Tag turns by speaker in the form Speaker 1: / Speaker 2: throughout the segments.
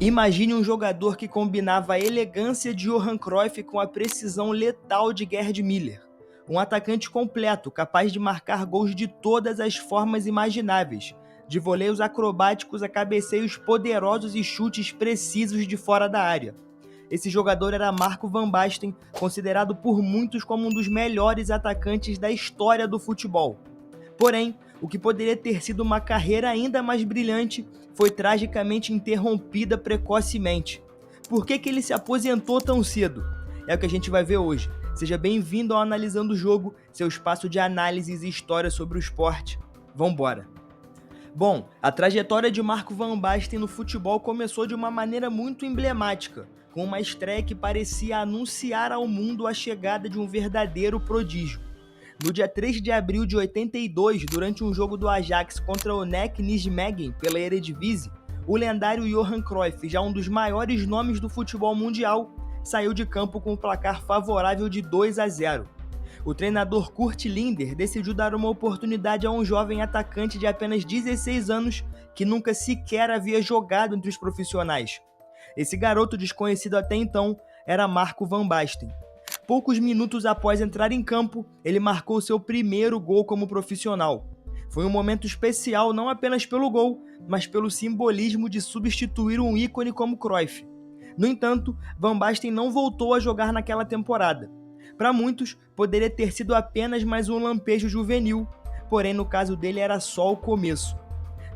Speaker 1: Imagine um jogador que combinava a elegância de Johan Cruyff com a precisão letal de Gerd Müller. Um atacante completo, capaz de marcar gols de todas as formas imagináveis, de voleios acrobáticos a cabeceios poderosos e chutes precisos de fora da área. Esse jogador era Marco van Basten, considerado por muitos como um dos melhores atacantes da história do futebol. Porém, o que poderia ter sido uma carreira ainda mais brilhante foi tragicamente interrompida precocemente. Por que ele se aposentou tão cedo? É o que a gente vai ver hoje. Seja bem-vindo ao Analisando o Jogo, seu espaço de análises e história sobre o esporte. Vambora! Bom, a trajetória de Marco van Basten no futebol começou de uma maneira muito emblemática, com uma estreia que parecia anunciar ao mundo a chegada de um verdadeiro prodígio. No dia 3 de abril de 82, durante um jogo do Ajax contra o NEC Nijmegen pela Eredivisie, o lendário Johan Cruyff, já um dos maiores nomes do futebol mundial, saiu de campo com um placar favorável de 2-0. O treinador Kurt Linder decidiu dar uma oportunidade a um jovem atacante de apenas 16 anos que nunca sequer havia jogado entre os profissionais. Esse garoto desconhecido até então era Marco van Basten. Poucos minutos após entrar em campo, ele marcou seu primeiro gol como profissional. Foi um momento especial não apenas pelo gol, mas pelo simbolismo de substituir um ícone como Cruyff. No entanto, Van Basten não voltou a jogar naquela temporada. Para muitos, poderia ter sido apenas mais um lampejo juvenil, porém no caso dele era só o começo.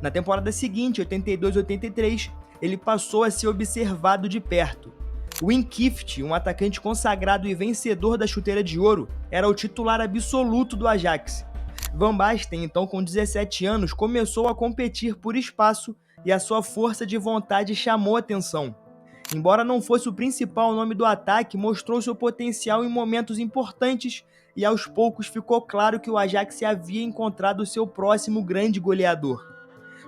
Speaker 1: Na temporada seguinte, 82-83, ele passou a ser observado de perto. Wim Kieft, um atacante consagrado e vencedor da chuteira de ouro, era o titular absoluto do Ajax. Van Basten, então com 17 anos, começou a competir por espaço e a sua força de vontade chamou atenção. Embora não fosse o principal nome do ataque, mostrou seu potencial em momentos importantes e aos poucos ficou claro que o Ajax havia encontrado seu próximo grande goleador.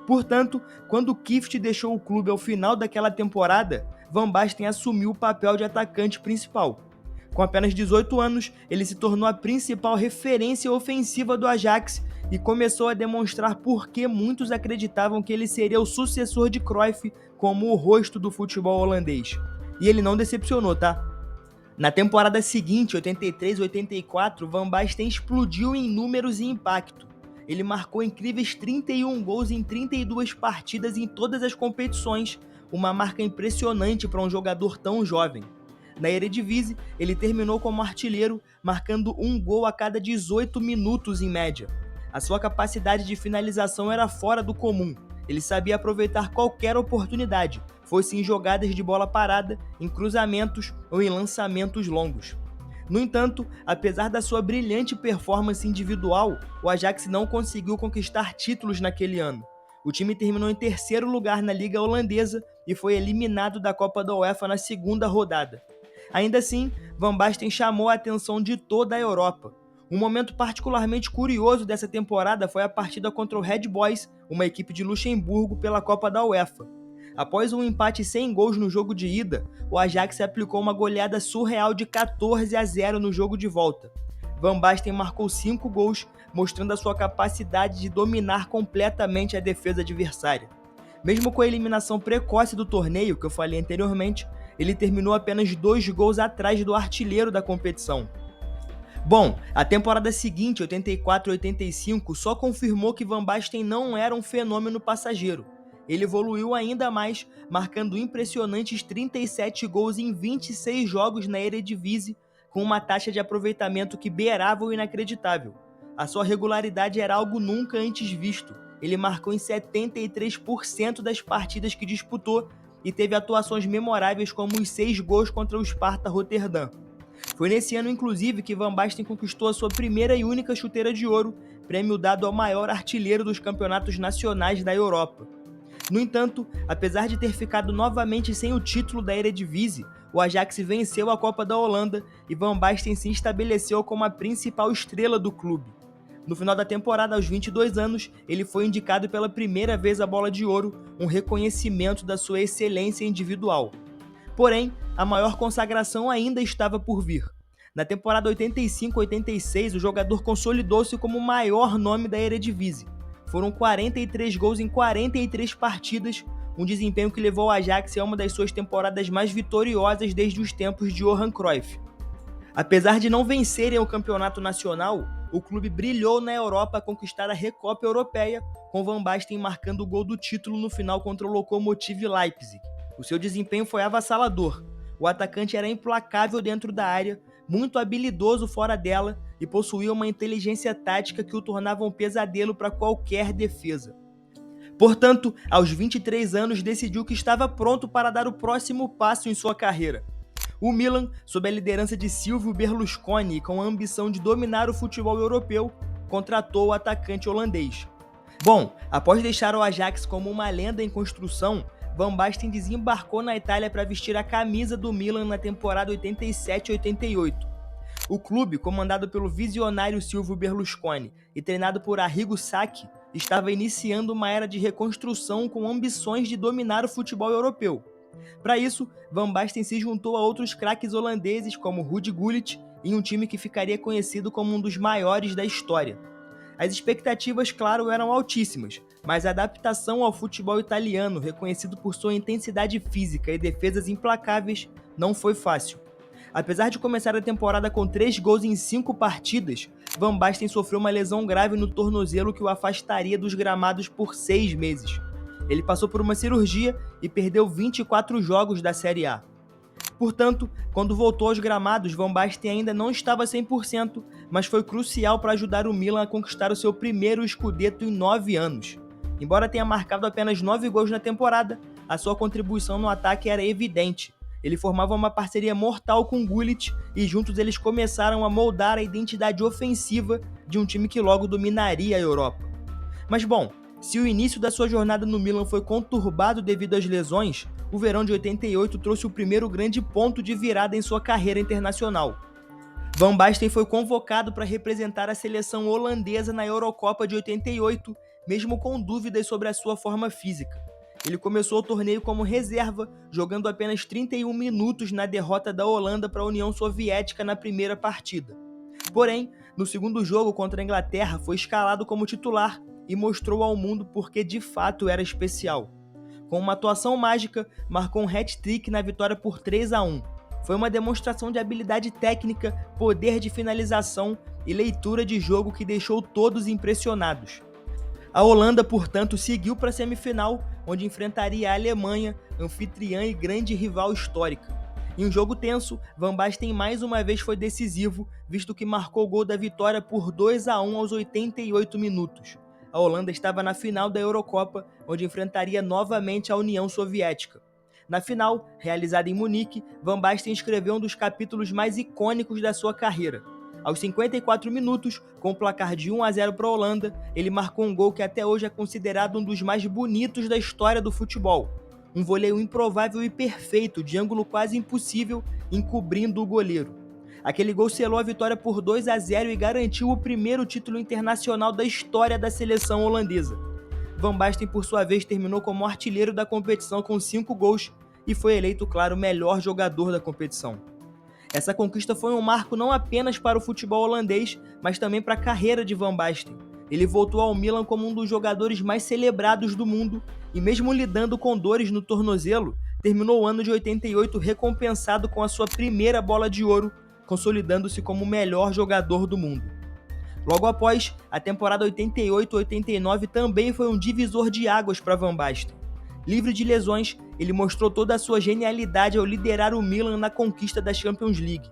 Speaker 1: Portanto, quando Kieft deixou o clube ao final daquela temporada, Van Basten assumiu o papel de atacante principal. Com apenas 18 anos, ele se tornou a principal referência ofensiva do Ajax e começou a demonstrar por que muitos acreditavam que ele seria o sucessor de Cruyff como o rosto do futebol holandês. E ele não decepcionou, tá? Na temporada seguinte, 83-84, Van Basten explodiu em números e impacto. Ele marcou incríveis 31 gols em 32 partidas em todas as competições, uma marca impressionante para um jogador tão jovem. Na Eredivisie, ele terminou como artilheiro, marcando um gol a cada 18 minutos em média. A sua capacidade de finalização era fora do comum. Ele sabia aproveitar qualquer oportunidade, fosse em jogadas de bola parada, em cruzamentos ou em lançamentos longos. No entanto, apesar da sua brilhante performance individual, o Ajax não conseguiu conquistar títulos naquele ano. O time terminou em terceiro lugar na Liga Holandesa e foi eliminado da Copa da UEFA na segunda rodada. Ainda assim, Van Basten chamou a atenção de toda a Europa. Um momento particularmente curioso dessa temporada foi a partida contra o Red Boys, uma equipe de Luxemburgo, pela Copa da UEFA. Após um empate sem gols no jogo de ida, o Ajax aplicou uma goleada surreal de 14-0 no jogo de volta. Van Basten marcou 5 gols, mostrando a sua capacidade de dominar completamente a defesa adversária. Mesmo com a eliminação precoce do torneio, que eu falei anteriormente, ele terminou apenas 2 gols atrás do artilheiro da competição. Bom, a temporada seguinte, 84-85, só confirmou que Van Basten não era um fenômeno passageiro. Ele evoluiu ainda mais, marcando impressionantes 37 gols em 26 jogos na Eredivisie, com uma taxa de aproveitamento que beirava o inacreditável. A sua regularidade era algo nunca antes visto. Ele marcou em 73% das partidas que disputou e teve atuações memoráveis como os 6 gols contra o Sparta Rotterdam. Foi nesse ano, inclusive, que Van Basten conquistou a sua primeira e única chuteira de ouro, prêmio dado ao maior artilheiro dos campeonatos nacionais da Europa. No entanto, apesar de ter ficado novamente sem o título da Eredivisie, o Ajax venceu a Copa da Holanda e Van Basten se estabeleceu como a principal estrela do clube. No final da temporada, aos 22 anos, ele foi indicado pela primeira vez à Bola de Ouro, um reconhecimento da sua excelência individual. Porém, a maior consagração ainda estava por vir. Na temporada 85-86, o jogador consolidou-se como o maior nome da Eredivisie. Foram 43 gols em 43 partidas, um desempenho que levou o Ajax a uma das suas temporadas mais vitoriosas desde os tempos de Johan Cruyff. Apesar de não vencerem o campeonato nacional, o clube brilhou na Europa a conquistar a Recopa Europeia, com Van Basten marcando o gol do título no final contra o Lokomotiv Leipzig. O seu desempenho foi avassalador. O atacante era implacável dentro da área, muito habilidoso fora dela e possuía uma inteligência tática que o tornava um pesadelo para qualquer defesa. Portanto, aos 23 anos decidiu que estava pronto para dar o próximo passo em sua carreira. O Milan, sob a liderança de Silvio Berlusconi e com a ambição de dominar o futebol europeu, contratou o atacante holandês. Bom, após deixar o Ajax como uma lenda em construção, Van Basten desembarcou na Itália para vestir a camisa do Milan na temporada 87-88. O clube, comandado pelo visionário Silvio Berlusconi e treinado por Arrigo Sacchi, estava iniciando uma era de reconstrução com ambições de dominar o futebol europeu. Para isso, Van Basten se juntou a outros craques holandeses como Ruud Gullit em um time que ficaria conhecido como um dos maiores da história. As expectativas, claro, eram altíssimas, mas a adaptação ao futebol italiano, reconhecido por sua intensidade física e defesas implacáveis, não foi fácil. Apesar de começar a temporada com 3 gols em 5 partidas, Van Basten sofreu uma lesão grave no tornozelo que o afastaria dos gramados por 6 meses. Ele passou por uma cirurgia e perdeu 24 jogos da Série A. Portanto, quando voltou aos gramados, Van Basten ainda não estava 100%, mas foi crucial para ajudar o Milan a conquistar o seu primeiro Scudetto em 9 anos. Embora tenha marcado apenas 9 gols na temporada, a sua contribuição no ataque era evidente. Ele formava uma parceria mortal com Gullit e juntos eles começaram a moldar a identidade ofensiva de um time que logo dominaria a Europa. Mas bom, se o início da sua jornada no Milan foi conturbado devido às lesões, o verão de 88 trouxe o primeiro grande ponto de virada em sua carreira internacional. Van Basten foi convocado para representar a seleção holandesa na Eurocopa de 88, mesmo com dúvidas sobre a sua forma física. Ele começou o torneio como reserva, jogando apenas 31 minutos na derrota da Holanda para a União Soviética na primeira partida. Porém, no segundo jogo contra a Inglaterra, foi escalado como titular e mostrou ao mundo porque de fato era especial. Com uma atuação mágica, marcou um hat-trick na vitória por 3-1. Foi uma demonstração de habilidade técnica, poder de finalização e leitura de jogo que deixou todos impressionados. A Holanda, portanto, seguiu para a semifinal, onde enfrentaria a Alemanha, anfitriã e grande rival histórica. Em um jogo tenso, Van Basten mais uma vez foi decisivo, visto que marcou o gol da vitória por 2-1 aos 88 minutos. A Holanda estava na final da Eurocopa, onde enfrentaria novamente a União Soviética. Na final, realizada em Munique, Van Basten escreveu um dos capítulos mais icônicos da sua carreira. Aos 54 minutos, com o placar de 1-0 para a Holanda, ele marcou um gol que até hoje é considerado um dos mais bonitos da história do futebol. Um voleio improvável e perfeito, de ângulo quase impossível, encobrindo o goleiro. Aquele gol selou a vitória por 2-0 e garantiu o primeiro título internacional da história da seleção holandesa. Van Basten, por sua vez, terminou como artilheiro da competição com 5 gols e foi eleito, claro, o melhor jogador da competição. Essa conquista foi um marco não apenas para o futebol holandês, mas também para a carreira de Van Basten. Ele voltou ao Milan como um dos jogadores mais celebrados do mundo e, mesmo lidando com dores no tornozelo, terminou o ano de 88 recompensado com a sua primeira bola de ouro, consolidando-se como o melhor jogador do mundo. Logo após, a temporada 88-89 também foi um divisor de águas para Van Basten. Livre de lesões, ele mostrou toda a sua genialidade ao liderar o Milan na conquista da Champions League.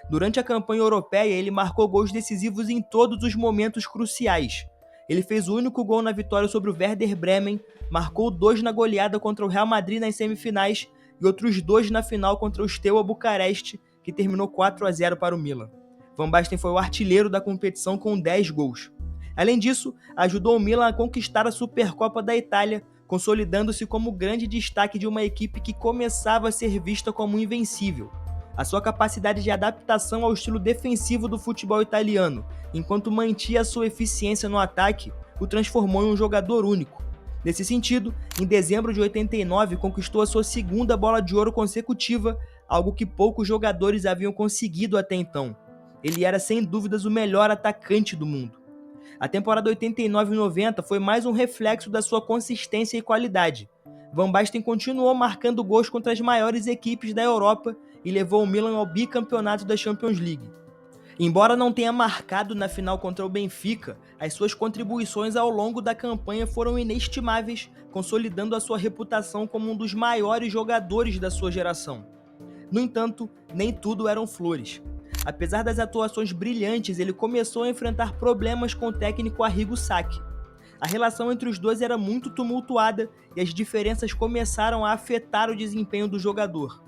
Speaker 1: Durante a campanha europeia, ele marcou gols decisivos em todos os momentos cruciais. Ele fez o único gol na vitória sobre o Werder Bremen, marcou 2 na goleada contra o Real Madrid nas semifinais e outros 2 na final contra o Steaua Bucareste, que terminou 4-0 para o Milan. Van Basten foi o artilheiro da competição com 10 gols. Além disso, ajudou o Milan a conquistar a Supercopa da Itália, consolidando-se como grande destaque de uma equipe que começava a ser vista como invencível. A sua capacidade de adaptação ao estilo defensivo do futebol italiano, enquanto mantinha a sua eficiência no ataque, o transformou em um jogador único. Nesse sentido, em dezembro de 89 conquistou a sua segunda bola de ouro consecutiva, algo que poucos jogadores haviam conseguido até então. Ele era sem dúvidas o melhor atacante do mundo. A temporada 89-90 foi mais um reflexo da sua consistência e qualidade. Van Basten continuou marcando gols contra as maiores equipes da Europa e levou o Milan ao bicampeonato da Champions League. Embora não tenha marcado na final contra o Benfica, as suas contribuições ao longo da campanha foram inestimáveis, consolidando a sua reputação como um dos maiores jogadores da sua geração. No entanto, nem tudo eram flores. Apesar das atuações brilhantes, ele começou a enfrentar problemas com o técnico Arrigo Sacchi. A relação entre os dois era muito tumultuada e as diferenças começaram a afetar o desempenho do jogador.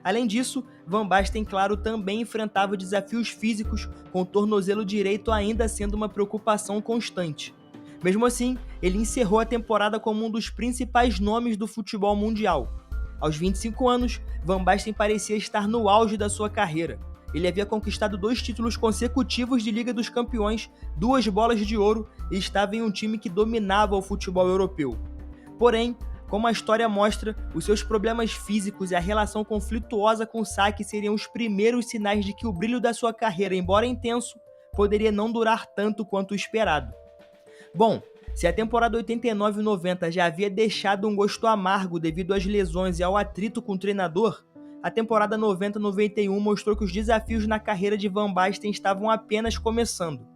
Speaker 1: Além disso, Van Basten, claro, também enfrentava desafios físicos, com o tornozelo direito ainda sendo uma preocupação constante. Mesmo assim, ele encerrou a temporada como um dos principais nomes do futebol mundial. Aos 25 anos, Van Basten parecia estar no auge da sua carreira. Ele havia conquistado 2 títulos consecutivos de Liga dos Campeões, 2 bolas de ouro e estava em um time que dominava o futebol europeu. Porém, como a história mostra, os seus problemas físicos e a relação conflituosa com Sacchi seriam os primeiros sinais de que o brilho da sua carreira, embora intenso, poderia não durar tanto quanto o esperado. Bom, se a temporada 89 e 90 já havia deixado um gosto amargo devido às lesões e ao atrito com o treinador, a temporada 90-91 mostrou que os desafios na carreira de Van Basten estavam apenas começando.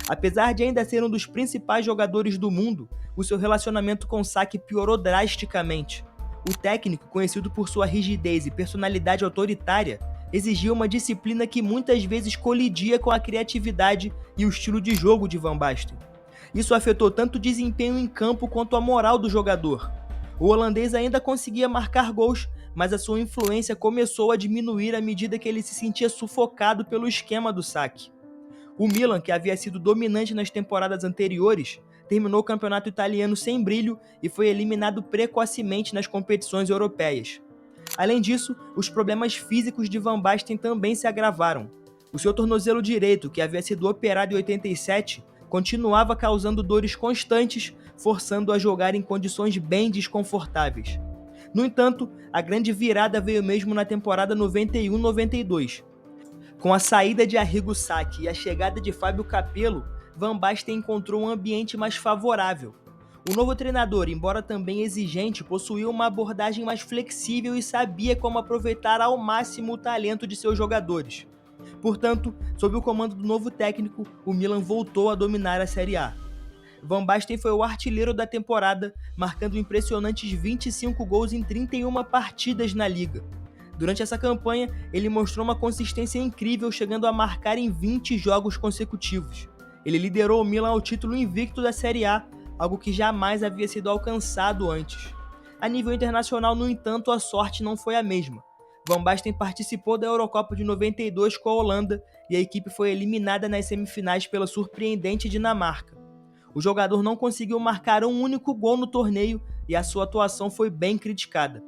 Speaker 1: Apesar de ainda ser um dos principais jogadores do mundo, o seu relacionamento com Sacchi piorou drasticamente. O técnico, conhecido por sua rigidez e personalidade autoritária, exigia uma disciplina que muitas vezes colidia com a criatividade e o estilo de jogo de Van Basten. Isso afetou tanto o desempenho em campo quanto a moral do jogador. O holandês ainda conseguia marcar gols, mas a sua influência começou a diminuir à medida que ele se sentia sufocado pelo esquema do Sacchi. O Milan, que havia sido dominante nas temporadas anteriores, terminou o campeonato italiano sem brilho e foi eliminado precocemente nas competições europeias. Além disso, os problemas físicos de Van Basten também se agravaram. O seu tornozelo direito, que havia sido operado em 87, continuava causando dores constantes, forçando-o a jogar em condições bem desconfortáveis. No entanto, a grande virada veio mesmo na temporada 91-92. Com a saída de Arrigo Sacchi e a chegada de Fábio Capello, Van Basten encontrou um ambiente mais favorável. O novo treinador, embora também exigente, possuía uma abordagem mais flexível e sabia como aproveitar ao máximo o talento de seus jogadores. Portanto, sob o comando do novo técnico, o Milan voltou a dominar a Série A. Van Basten foi o artilheiro da temporada, marcando impressionantes 25 gols em 31 partidas na liga. Durante essa campanha, ele mostrou uma consistência incrível, chegando a marcar em 20 jogos consecutivos. Ele liderou o Milan ao título invicto da Série A, algo que jamais havia sido alcançado antes. A nível internacional, no entanto, a sorte não foi a mesma. Van Basten participou da Eurocopa de 92 com a Holanda e a equipe foi eliminada nas semifinais pela surpreendente Dinamarca. O jogador não conseguiu marcar um único gol no torneio e a sua atuação foi bem criticada.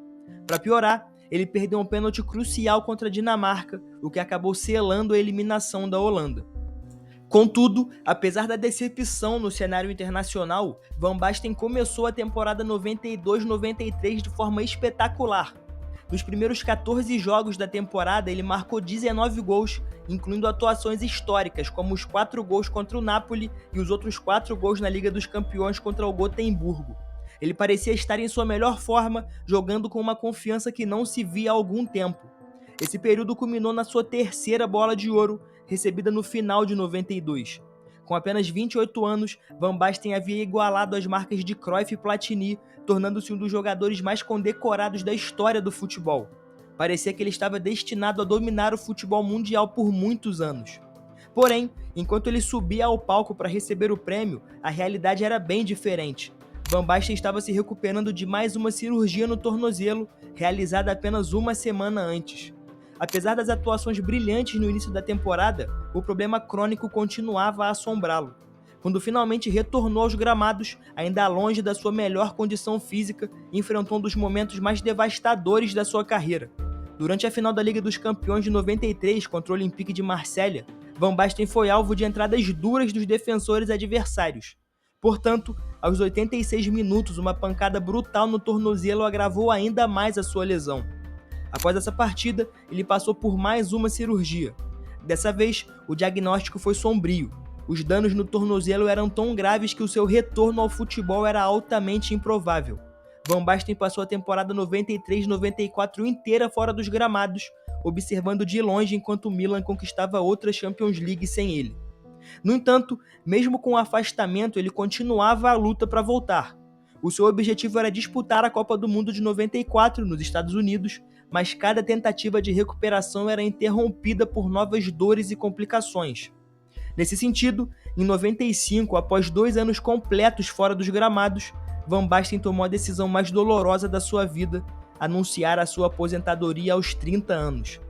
Speaker 1: Para piorar, ele perdeu um pênalti crucial contra a Dinamarca, o que acabou selando a eliminação da Holanda. Contudo, apesar da decepção no cenário internacional, Van Basten começou a temporada 92-93 de forma espetacular. Nos primeiros 14 jogos da temporada, ele marcou 19 gols, incluindo atuações históricas, como os 4 gols contra o Napoli e os outros 4 gols na Liga dos Campeões contra o Gotemburgo. Ele parecia estar em sua melhor forma, jogando com uma confiança que não se via há algum tempo. Esse período culminou na sua 3ª bola de ouro, recebida no final de 92. Com apenas 28 anos, Van Basten havia igualado as marcas de Cruyff e Platini, tornando-se um dos jogadores mais condecorados da história do futebol. Parecia que ele estava destinado a dominar o futebol mundial por muitos anos. Porém, enquanto ele subia ao palco para receber o prêmio, a realidade era bem diferente. Van Basten estava se recuperando de mais uma cirurgia no tornozelo, realizada apenas uma semana antes. Apesar das atuações brilhantes no início da temporada, o problema crônico continuava a assombrá-lo. Quando finalmente retornou aos gramados, ainda longe da sua melhor condição física, enfrentou um dos momentos mais devastadores da sua carreira. Durante a final da Liga dos Campeões de 93 contra o Olympique de Marselha, Van Basten foi alvo de entradas duras dos defensores adversários. Portanto, aos 86 minutos, uma pancada brutal no tornozelo agravou ainda mais a sua lesão. Após essa partida, ele passou por mais uma cirurgia. Dessa vez, o diagnóstico foi sombrio. Os danos no tornozelo eram tão graves que o seu retorno ao futebol era altamente improvável. Van Basten passou a temporada 93-94 inteira fora dos gramados, observando de longe enquanto o Milan conquistava outra Champions League sem ele. No entanto, mesmo com o afastamento, ele continuava a luta para voltar. O seu objetivo era disputar a Copa do Mundo de 94 nos Estados Unidos, mas cada tentativa de recuperação era interrompida por novas dores e complicações. Nesse sentido, em 95, após 2 anos completos fora dos gramados, Van Basten tomou a decisão mais dolorosa da sua vida, anunciar a sua aposentadoria aos 30 anos.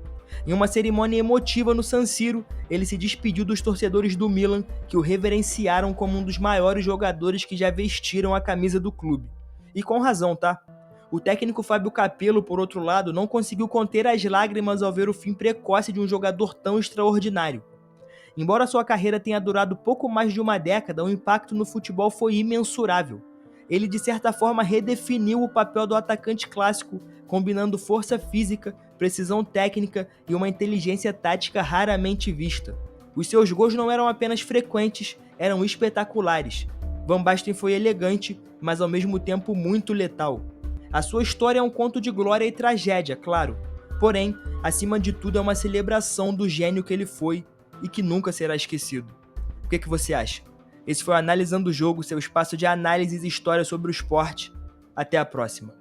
Speaker 1: Em uma cerimônia emotiva no San Siro, ele se despediu dos torcedores do Milan, que o reverenciaram como um dos maiores jogadores que já vestiram a camisa do clube. E com razão, tá? O técnico Fábio Capello, por outro lado, não conseguiu conter as lágrimas ao ver o fim precoce de um jogador tão extraordinário. Embora sua carreira tenha durado pouco mais de uma década, o impacto no futebol foi imensurável. Ele, de certa forma, redefiniu o papel do atacante clássico, combinando força física, precisão técnica e uma inteligência tática raramente vista. Os seus gols não eram apenas frequentes, eram espetaculares. Van Basten foi elegante, mas ao mesmo tempo muito letal. A sua história é um conto de glória e tragédia, claro. Porém, acima de tudo é uma celebração do gênio que ele foi e que nunca será esquecido. O que você acha? Esse foi o Analisando o Jogo, seu espaço de análises e histórias sobre o esporte. Até a próxima.